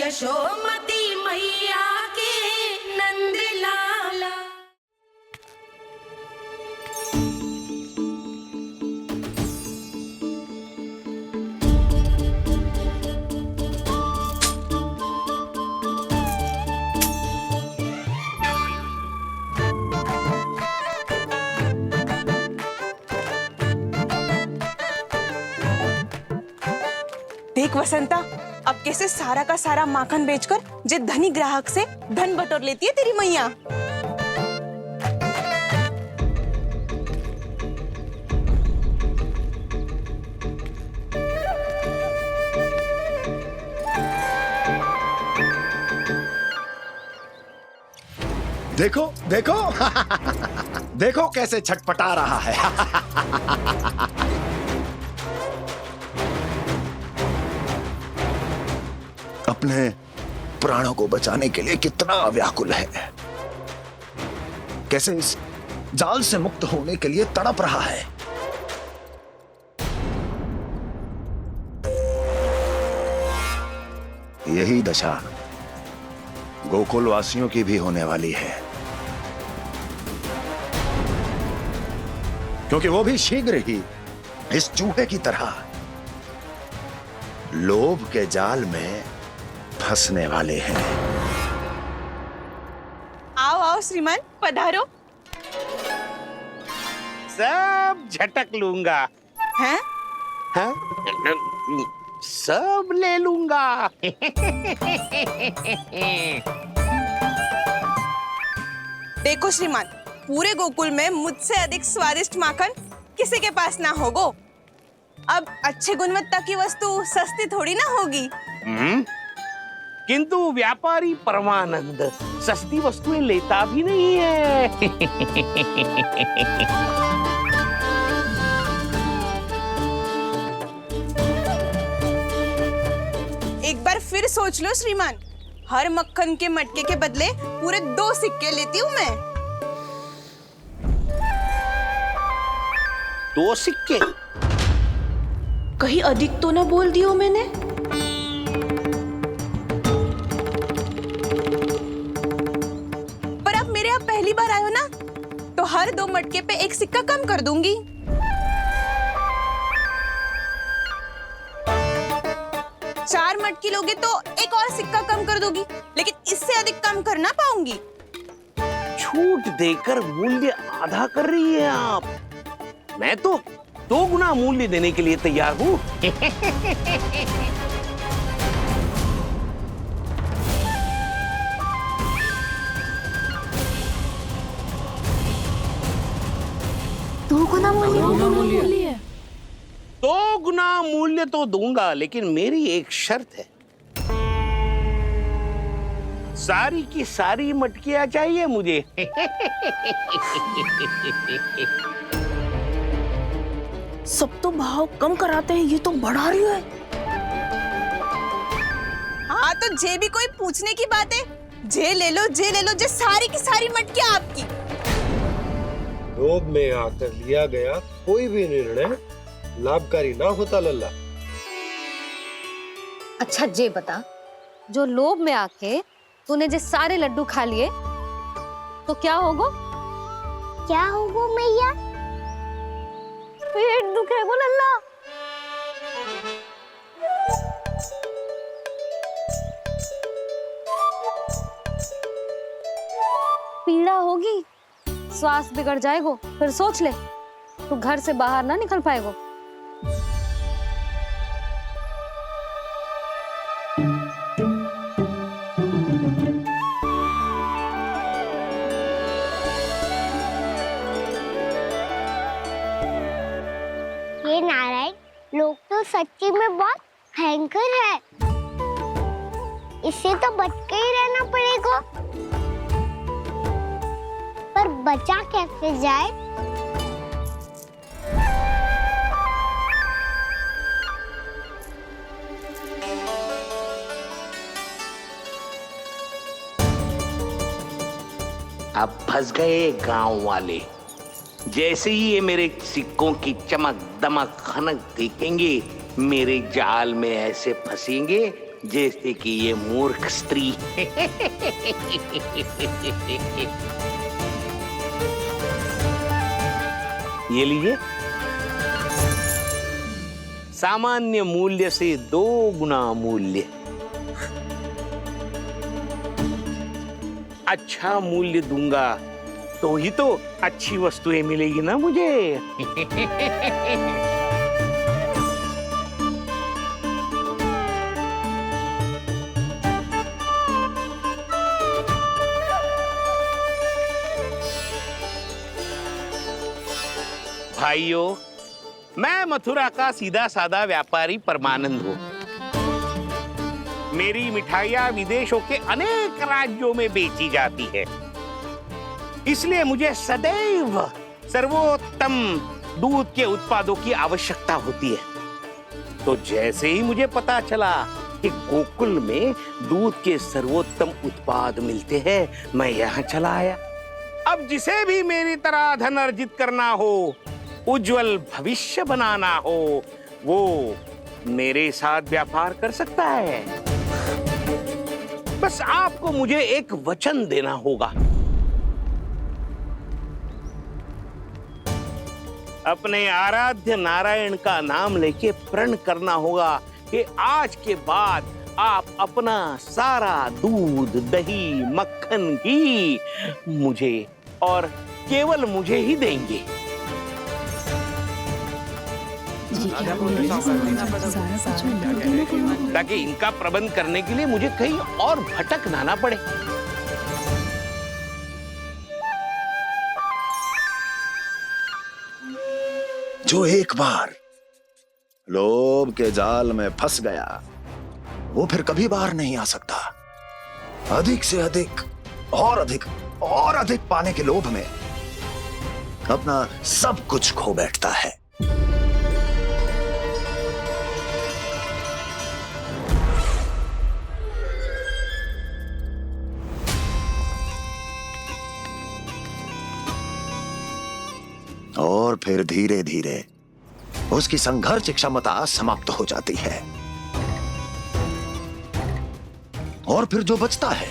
यशोमती मैया के नंद लाला। देख वसंता, अब कैसे सारा का सारा माखन बेचकर जो धनी ग्राहक से धन बटोर लेती है तेरी मैया। देखो देखो देखो कैसे छटपटा रहा है। अपने प्राणों को बचाने के लिए कितना व्याकुल है, कैसे इस जाल से मुक्त होने के लिए तड़प रहा है। यही दशा गोकुल वासियों की भी होने वाली है, क्योंकि वो भी शीघ्र ही इस चूहे की तरह लोभ के जाल में फंसने वाले हैं। आओ आओ श्रीमान, पधारो। सब झटक लूंगा। हैं? हाँ? सब ले लूंगा। देखो श्रीमान, पूरे गोकुल में मुझसे अधिक स्वादिष्ट माखन किसी के पास ना होगो। अब अच्छे गुणवत्ता की वस्तु सस्ती थोड़ी ना होगी। किंतु व्यापारी परमानंद सस्ती वस्तुएं लेता भी नहीं है। एक बार फिर सोच लो श्रीमान, हर मक्खन के मटके के बदले पूरे 2 सिक्के लेती हूँ मैं। 2 सिक्के? कहीं अधिक तो ना बोल दियो मैंने? पर अब मेरे यहाँ पहली बार आए हो ना, तो हर 2 मटके पे 1 सिक्का कम कर दूंगी। चार मटकी लोगे तो 1 और सिक्का कम कर दोगी, लेकिन इससे अधिक कम कर ना पाऊंगी। छूट देकर मूल्य आधा कर रही है आप। मैं तो 2 गुना मूल्य देने के लिए तैयार हूँ। दो गुना मूल्य? 2 गुना मूल्य तो दूंगा, लेकिन मेरी एक शर्त है। सारी की सारी मटकियां चाहिए मुझे। सब तो भाव कम कराते हैं, ये तो बढ़ा रही है। हाँ तो जे भी कोई पूछने की बात है, जे ले लो, जे ले लो, जे सारी की सारी मटकियां आपकी। लोभ में आकर लिया गया कोई भी निर्णय लाभकारी ना होता लल्ला। अच्छा जे बता, जो लोभ में आके तूने जो सारे लड्डू खा लिए तो क्या होगा? क्या होगा मैया? पेट दुखेगा लल्ला। पीड़ा होगी, स्वास्थ्य बिगड़ जाएगा। फिर सोच ले, तू घर से बाहर ना निकल पाएगा। ये नारायण लोग तो सच्ची में बहुत भयंकर है, इससे तो बच के ही रहना पड़ेगा। पर बचा कैसे जाए? अब फंस गए गांव वाले। जैसे ही ये मेरे सिक्कों की चमक दमक खनक देखेंगे, मेरे जाल में ऐसे फंसेंगे जैसे कि ये मूर्ख स्त्री। ये लीजिए, सामान्य मूल्य से 2 गुना मूल्य। अच्छा मूल्य दूंगा तो ही तो अच्छी वस्तुएं मिलेगी ना मुझे। भाइयों, मैं मथुरा का सीधा साधा व्यापारी परमानंद हूँ। मेरी मिठाइयाँ विदेशों के अनेक राज्यों में बेची जाती है, इसलिए मुझे सदैव सर्वोत्तम दूध के उत्पादों की आवश्यकता होती है। तो जैसे ही मुझे पता चला कि गोकुल में दूध के सर्वोत्तम उत्पाद मिलते हैं, मैं यहाँ चला आया। अब जिसे भी मेरी तरह धन अर्जित करना हो, उज्जवल भविष्य बनाना हो, वो मेरे साथ व्यापार कर सकता है। बस आपको मुझे एक वचन देना होगा। अपने आराध्य नारायण का नाम लेके प्रण करना होगा कि आज के बाद आप अपना सारा दूध, दही, मक्खन, घी मुझे और केवल मुझे ही देंगे। ताकि इनका प्रबंध करने के लिए मुझे कहीं और भटकना ना पड़े। जो एक बार लोभ के जाल में फंस गया, वो फिर कभी बाहर नहीं आ सकता। अधिक से अधिक और अधिक और अधिक पाने के लोभ में अपना सब कुछ खो बैठता है। और फिर धीरे धीरे उसकी संघर्ष क्षमता समाप्त हो जाती है, और फिर जो बचता है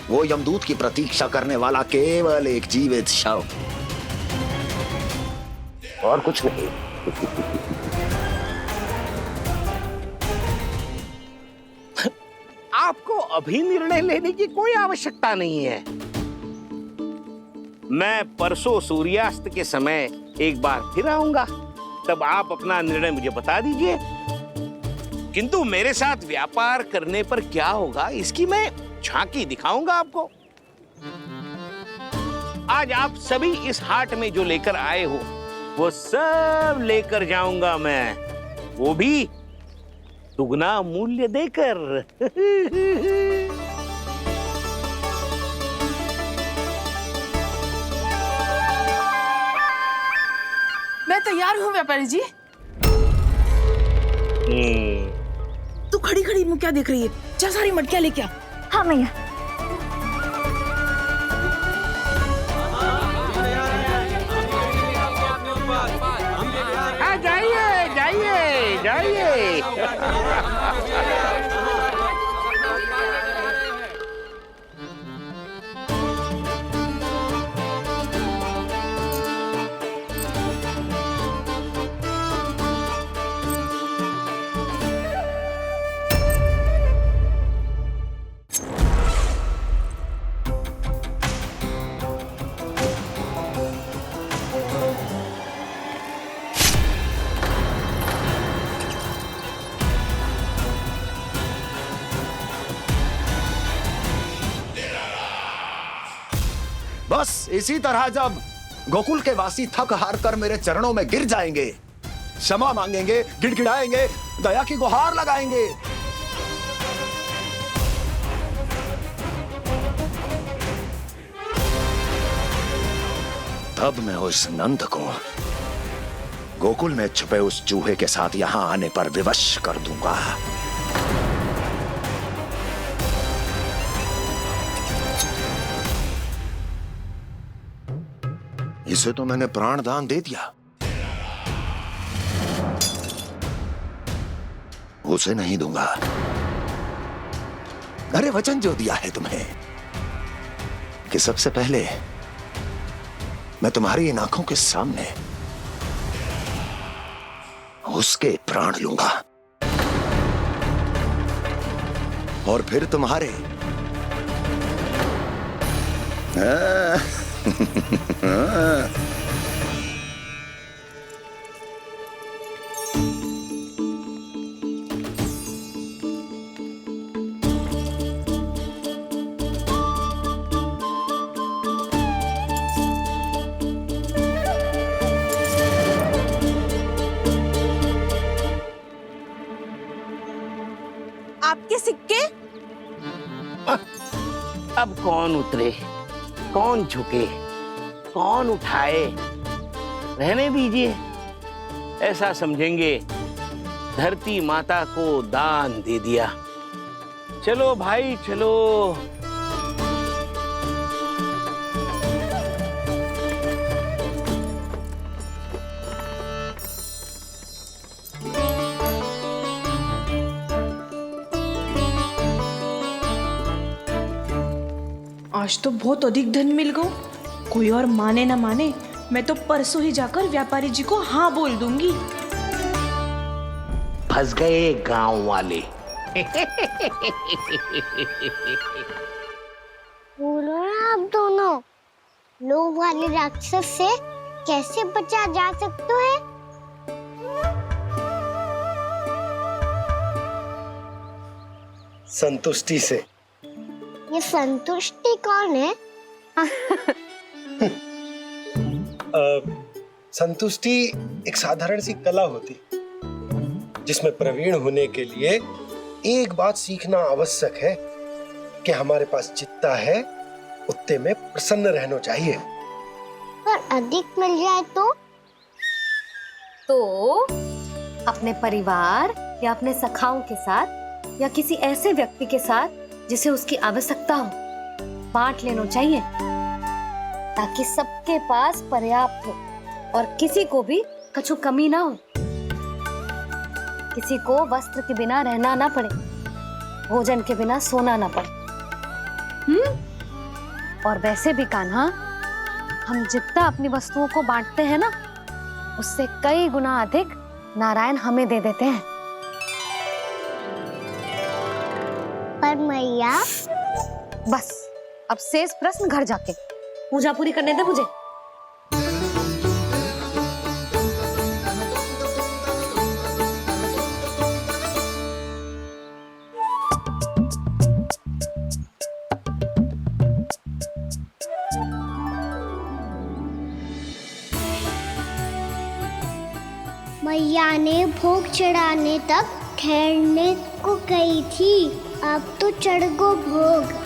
वो यमदूत की प्रतीक्षा करने वाला केवल एक जीवित शव, और कुछ नहीं। आपको अभी निर्णय लेने की कोई आवश्यकता नहीं है। मैं परसों सूर्यास्त के समय एक बार फिर आऊंगा, तब आप अपना निर्णय मुझे बता दीजिए। किंतु मेरे साथ व्यापार करने पर क्या होगा, इसकी मैं झांकी दिखाऊंगा आपको। आज आप सभी इस हाट में जो लेकर आए हो, वो सब लेकर जाऊंगा मैं, वो भी दुगना मूल्य देकर। मैं तैयार हूँ व्यापारी जी। तू खड़ी खड़ी मुँह क्या देख रही है? जा सारी मटकियाँ लेके आ। हाँ मैया। हाँ, जाइए जाइए जाइए। बस इसी तरह जब गोकुल के वासी थक हार कर मेरे चरणों में गिर जाएंगे, क्षमा मांगेंगे, गिड़गिड़ाएंगे, दया की गुहार लगाएंगे, तब मैं उस नंद को गोकुल में छुपे उस चूहे के साथ यहां आने पर विवश कर दूंगा। इसे तो मैंने प्राण दान दे दिया, उसे नहीं दूंगा। अरे वचन जो दिया है तुम्हें कि सबसे पहले मैं तुम्हारी इन आंखों के सामने उसके प्राण लूंगा और फिर तुम्हारे आपके सिक्के? अब कौन उतरे, कौन झुके, कौन उठाए, रहने दीजिए। ऐसा समझेंगे धरती माता को दान दे दिया। चलो भाई चलो। आज तो बहुत अधिक धन मिल गो। कोई और माने ना माने, मैं तो परसों ही जाकर व्यापारी जी को हाँ बोल दूंगी। फंस गए गांव वाले। बोलो ना आप दोनों, लोभ वाले राक्षस से कैसे बचा जा सकता है? संतुष्टि से। ये संतुष्टि कौन है? संतुष्टि एक साधारण सी कला होती जिसमें प्रवीण होने के लिए एक बात सीखना आवश्यक है कि हमारे पास जितना है उतने में प्रसन्न रहना चाहिए। पर अधिक मिल जाए तो अपने परिवार या अपने सखाओं के साथ या किसी ऐसे व्यक्ति के साथ जिसे उसकी आवश्यकता हो बांट लेना चाहिए, ताकि सबके पास पर्याप्त हो और किसी को भी कछु कमी ना हो, किसी को वस्त्र के बिना रहना ना पड़े, भोजन के बिना सोना ना पड़े। और वैसे भी कान्हा, हम जितना अपनी वस्तुओं को बांटते हैं ना, उससे कई गुना अधिक नारायण हमें दे देते हैं। पर मैया, बस अब शेष प्रश्न घर जाके पूजा पूरी करने दे मुझे। मैया ने भोग चढ़ाने तक ठहरने को कही थी, अब तो चढ़ गो भोग।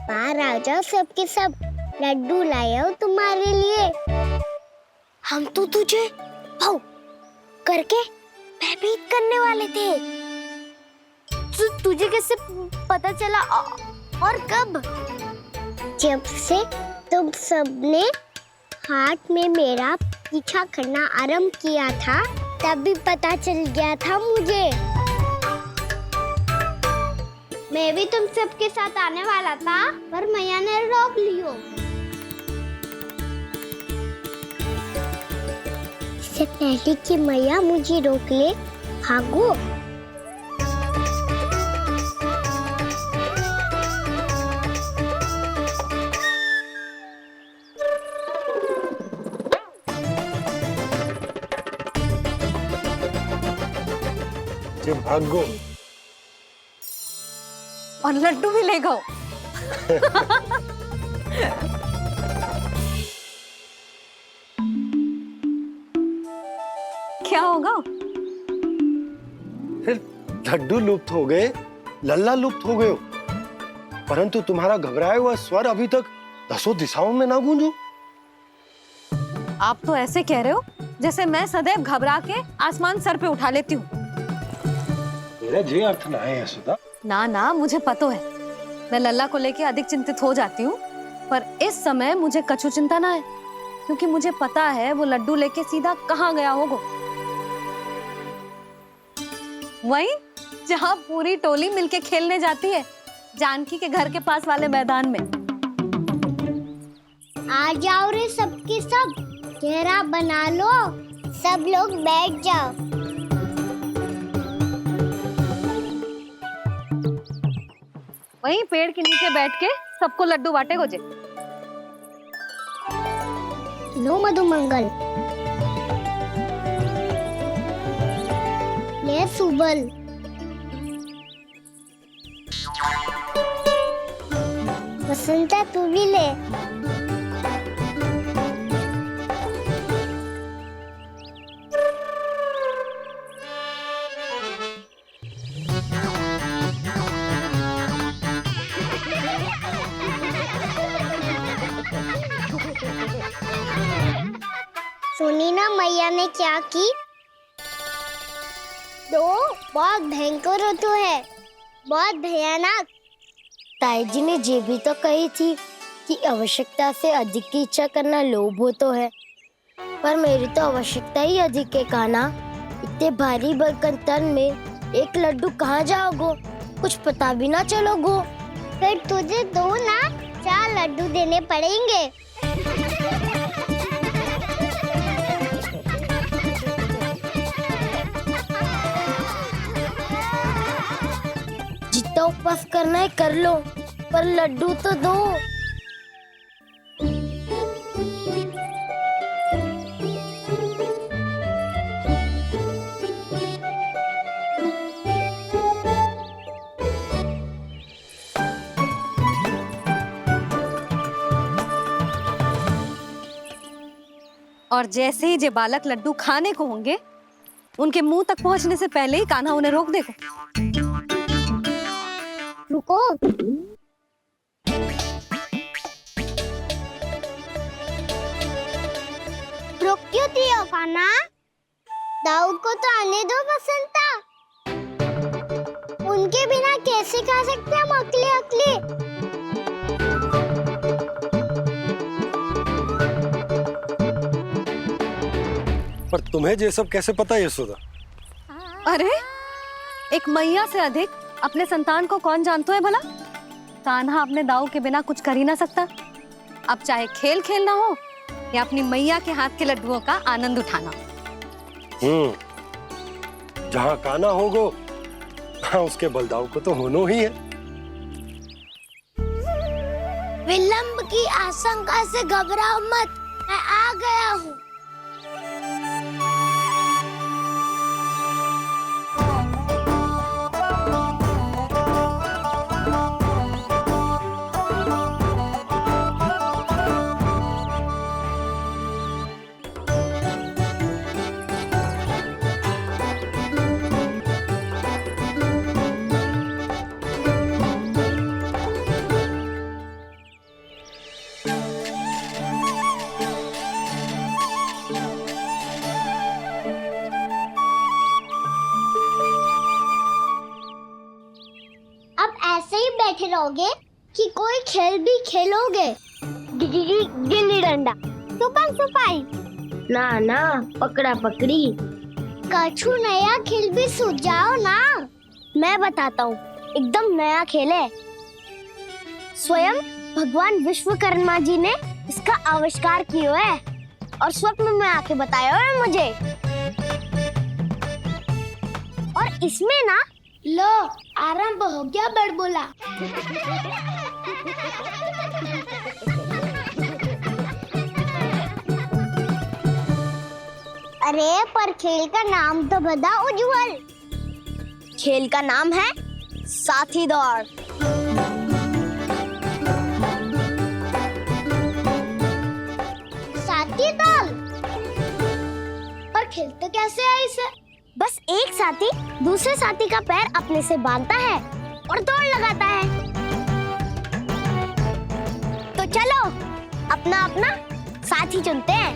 बाहर आ जाओ, सबके सब लड्डू लाया हूँ तुम्हारे लिए। हम तो तुझे भाव करके भयभीत करने वाले थे। तुझे कैसे पता चला और कब? जब से तुम सबने हाथ में मेरा पीछा करना आरंभ किया था, तभी पता चल गया था मुझे। मैं भी तुम सबके साथ आने वाला था, पर मैया ने रोक लियो। इससे पहले कि मैया मुझे रोक ले, भागो। भागो और लड्डू भी ले गो। क्या होगा? फिर लड्डू लुप्त हो गए, लल्ला लुप्त हो गए, परंतु तुम्हारा घबराया हुआ स्वर अभी तक 10 दिशाओं में ना गूंजो। आप तो ऐसे कह रहे हो जैसे मैं सदैव घबरा के आसमान सर पे उठा लेती हूँ। मेरा जे अर्थ ना है यशोदा। ना ना, मुझे पता है। मैं लल्ला को लेके अधिक चिंतित हो जाती हूँ, पर इस समय मुझे कछु चिंता ना है, क्योंकि मुझे पता है वो लड्डू लेके सीधा कहाँ गया होगा। वहीं जहाँ पूरी टोली मिलके खेलने जाती है, जानकी के घर के पास वाले मैदान में। आ जाओ रे सबके सब, घेरा बना लो, सब लोग बैठ जाओ। वहीं पेड़ के नीचे बैठ के सबको लड्डू बांटे गोजे। लो मधुमंगल, ले सुबल, बसंता तू भी ले। सुनी ना मैया ने क्या की? तो बहुत भयंकर ऋतु है, बहुत भयानक। ताई जी ने ये भी तो कही थी कि आवश्यकता से अधिक की इच्छा करना लोभ हो तो है, पर मेरी तो आवश्यकता ही अधिक है कान्हा। इतने भारी बर्तन तन में एक लड्डू कहाँ जाओगो, कुछ पता भी ना चलोगो। फिर तुझे दो ना 4 लड्डू देने पड़ेंगे। जितना उपवास करना है कर लो, पर लड्डू तो दो। और जैसे ही जे बालक लड्डू खाने को होंगे, उनके मुंह तक पहुंचने से पहले ही कान्हा उन्हें रोक देगा। रुको, रुक क्यों दियो कान्हा? दाऊ को तो आने दो बसंता। उनके बिना कैसे खा सकते हम अकेले अकेले? पर तुम्हें ये सब कैसे पता है यशोदा? अरे एक मैया से अधिक अपने संतान को कौन जानता है भला? कान्हा अपने दाऊ के बिना कुछ कर ही ना सकता। अब चाहे खेल खेलना हो या अपनी मैया के हाथ के लड्डुओं का आनंद उठाना। जहाँ कान्हा होगो, हाँ उसके बलदाऊ को तो होनो ही है। विलंब की आशंका से घबराओ मत, मैं आ गया हूँ। बैठे रहोगे कि कोई खेल भी खेलोगे? गिल्ली डंडा, छुपन छुपाई, ना ना पकड़ा पकड़ी, कछु नया खेल भी सुझाओ ना। मैं बताता हूँ, एकदम नया खेल है। स्वयं भगवान विश्वकर्मा जी ने इसका आविष्कार किया है और स्वप्न में आके बताया है मुझे। और इसमें ना लो आरंभ हो गया बड़बोला। अरे पर खेल का नाम तो बता उज्जवल। खेल का नाम है साथी दौड़। साथी दौड़? पर खेलते कैसे है इसे? बस एक साथी दूसरे साथी का पैर अपने से बांधता है और दौड़ लगाता है। तो चलो अपना अपना साथी चुनते हैं।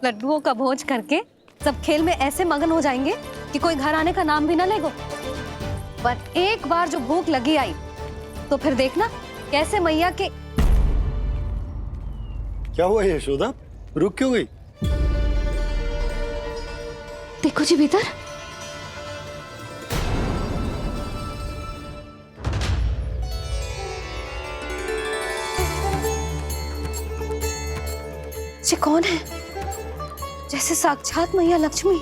लड्डुओं का भोज करके सब खेल में ऐसे मगन हो जाएंगे कि कोई घर आने का नाम भी ना लेगो। पर एक बार जो भूख लगी आई तो फिर देखना कैसे मैया के। क्या हुआ यशोदा, रुक क्यों गई? देखो जी भीतर। ये कौन है? जैसे साक्षात मैया लक्ष्मी।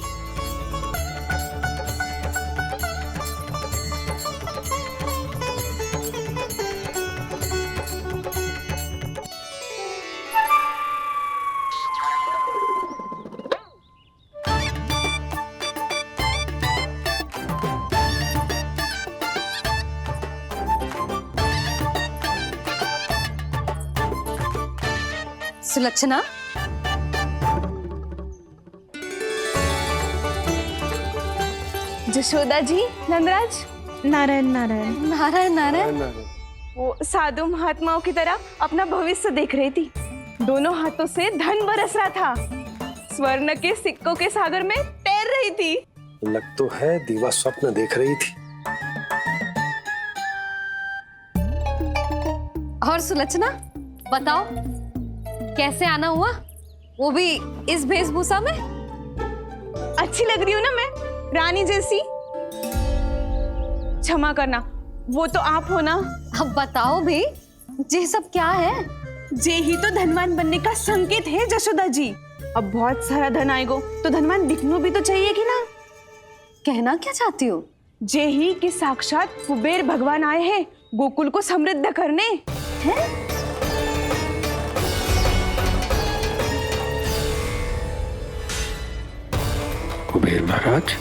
सुलक्षणा, जशोदा जी, नंदराज। नारायण नारायण। नारायण नारायण। वो साधु महात्माओं की तरह अपना भविष्य देख रही थी। दोनों हाथों से धन बरस रहा था। स्वर्ण के सिक्कों के सागर में तैर रही थी। लग तो है दीवा स्वप्न देख रही थी। और सुलक्षणा बताओ, कैसे आना हुआ, वो भी इस वेशभूषा में? अच्छी लग रही हूँ ना मैं, रानी जैसी? क्षमा करना, वो तो आप हो ना। अब बताओ भी, ये सब क्या है? जे ही तो धनवान बनने का संकेत है जशोदा जी। अब बहुत सारा धन आएगा तो धनवान दिखना भी तो चाहिए कि ना। कहना क्या चाहती हो? जे ही कि साक्षात कुबेर भगवान आए हैं गोकुल को समृद्ध करने। हैं? कुबेर महाराज